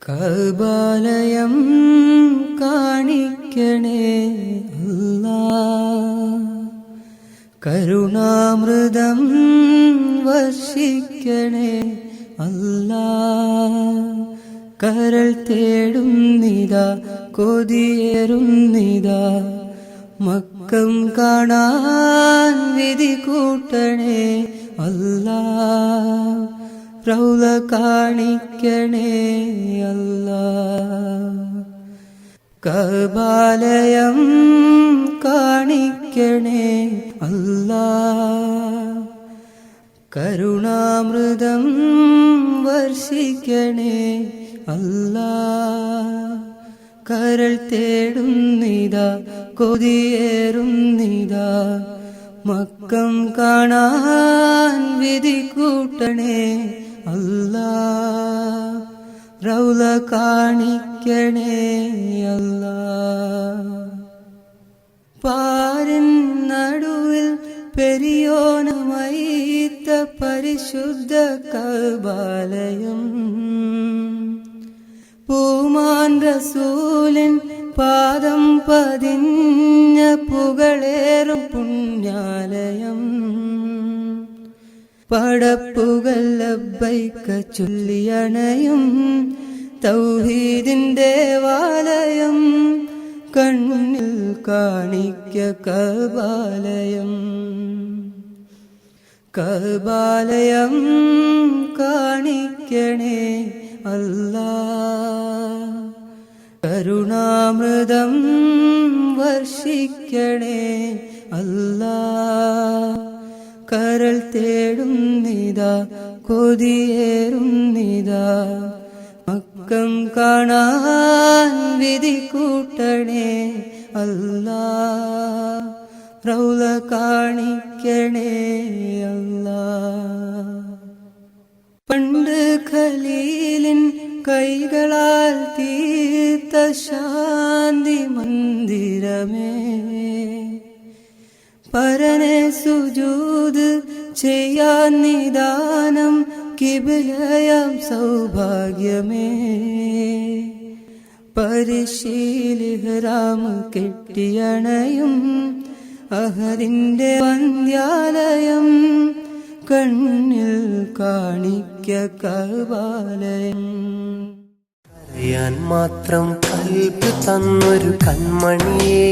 കഅബാലയം കാണിക്കണേ അല്ലാഹ്, കരുണാമൃതം വർഷിക്കണേ അല്ലാഹ്. കരൾ തേടുന്നിതാ, കൊതിയേറുന്നിതാ, മക്കം കാണാൻ വിധി കൂട്ടണേ അല്ലാഹ്. റൗള കാണിക്കണേ അല്ലാഹ്. കഅബാലയം കാണിക്കണേ അല്ലാഹ്, കരുണാമൃതം വർഷിക്കണേ അല്ലാഹ്. കരൾ തേടുന്നിതാ, കൊതിയേറുന്നിതാ, മക്കം കാണാൻ വിധി കൂട്ടണേ അല്ലാഹ്. റൗള കാണിക്കണേ അല്ലാഹ്. പാരിൻ നടുവിൽ പെരിയോനമൈത്ത പരിശുദ്ധ കഅബാലയം, പൂമാൻ റസൂലിൻ പാദം പതിഞ്ഞ പുകളേറും പുണ്യാലയം. പടപ്പുകൾ ലബ്ബൈക ചൊല്ലിയണയും തൗഹീദിൻ ദേവാലയം, കണ്ണിൽ കാണിക്ക കഅബാലയം. കഅബാലയം കാണിക്കണേ അല്ലാഹ്, കരുണാമൃതം വർഷിക്കണേ അല്ലാഹ്. കരൾ തേടുന്നിതാ, കൊതിയേറുന്നിതാ, മക്കം കാണാൻ വിധി കൂട്ടണേ അല്ലാഹ്. റൗള കാണിക്കണേ അല്ലാഹ്. പണ്ട് ഖലീലിൻ കൈകളാൽ തീർത്ത ശാന്തി മന്ദിരമേ, പരനെ സുജൂദ് ചെയ്യാൻ നിദാനം കിബ്ലയാം സൗഭാഗ്യമേ. പരിശീലിഹ്റാം കെട്ടിയണയും അഹദിന്റെ വന്ധ്യാലയം, കണ്ണിൽ കാണിക്ക കഅബാലയം. അറിയാൻ മാത്രം കൽബ് തന്നൊരു കൺമണിയേ,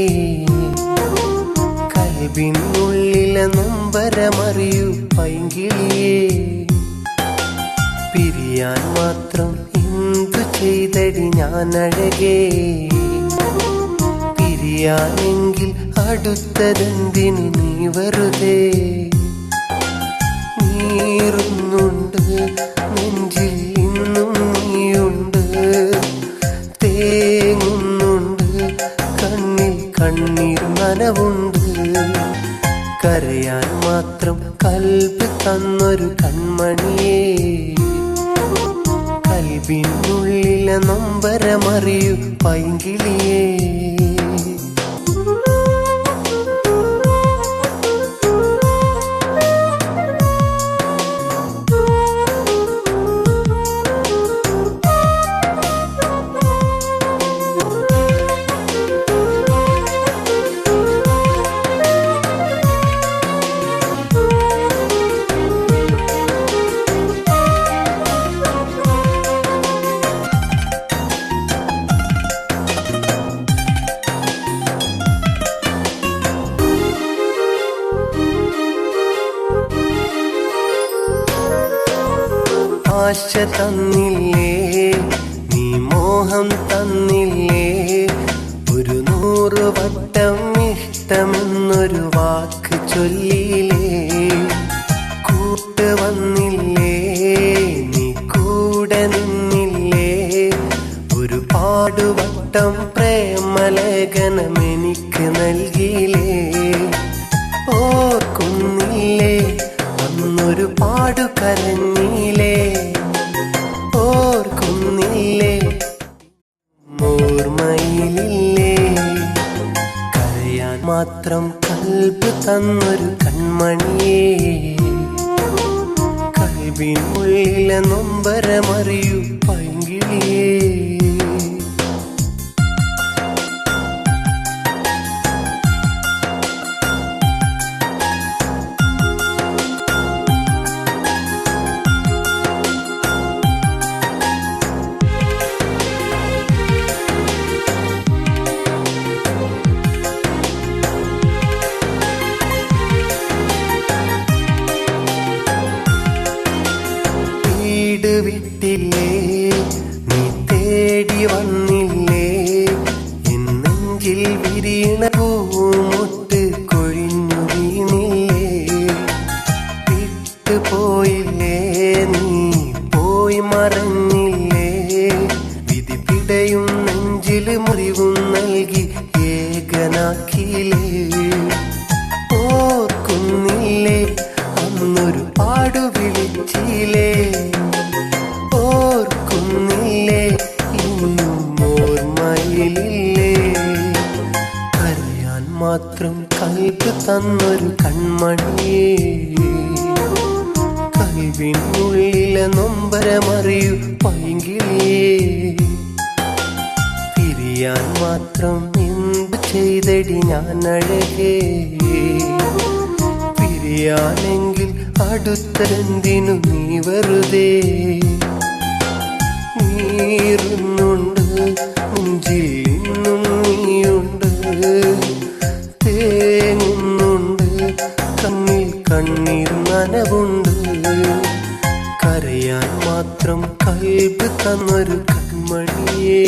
കൽബിനുള്ളിലെ നൊമ്പരമറിയൂ പൈങ്കിളിയേ. പിരിയാൻ മാത്രം എന്തു ചെയ്തടി ഞാനഴകേ, പിരിയാനെങ്കിൽ അടുത്തതെന്തിനു നീ വെറുതെ. നീറുന്നുണ്ട് നെഞ്ചിൽ ഇന്നും നീയുണ്ട്, തേങ്ങുന്നുണ്ട് കണ്ണിൽ കണ്ണീർ നനവുണ്ട്. കരയാൻ മാത്രം കൽബ് തന്നൊരു കൺമണിയേ, കൽബിനുള്ളിലെ നൊമ്പരമറിയൂ പൈങ്കിളിയേ. ആശ തന്നില്ലേ നീ, മോഹം തന്നില്ലേ, ഒരു 100 വട്ടം ഇഷ്ടമെന്നൊരു വാക്ക് ചൊല്ലിയില്ലേ. കൂട്ട് വന്നില്ലേ നീ, കൂടെ നിന്നില്ലേ, ഒരു പാടുവട്ടം പ്രേമലേഖനം എനിക്ക് നൽകിയില്ലേ. ഓർക്കുന്നില്ലേ അന്നൊരു പാടു കരഞ്ഞില്ലേ, ഓർക്കുന്നില്ലേ ഓർമ്മയിലില്ലേ. കരയാൻ മാത്രം കൽബ് തന്നൊരു കൺമണിയേ, കൽബിനുള്ളിലെ നൊമ്പരമറിയൂ പൈങ്കിളിയേ. സ്നേഹിച്ചില്ലേ, ഓർക്കുന്നില്ലേ, ഇന്നും ഓർമ്മയിലില്ലേ, കരയാൻ മാത്രം കൽബ് തന്നൊരു കൺമണിയേ, കൽവിനുള്ളിലെ നൊമ്പരമറിയൂ പൈങ്കിളിയേ, പിരിയാൻ മാത്രം എന്ത് ചെയ്തടി ഞാൻ അഴകേ, പിരിയാനെങ്കിൽ അടുത്തെന്തിനു നീ വെറുതെ, നീറുന്നുണ്ട് നെഞ്ചിൽ ഇന്നും നീയുണ്ട്, തേങ്ങുന്നുണ്ട് കണ്ണിൽ കണ്ണീർ നനവുണ്ട്, കരയാൻ മാത്രം കൽബ് തന്നൊരു കൺമണിയേ.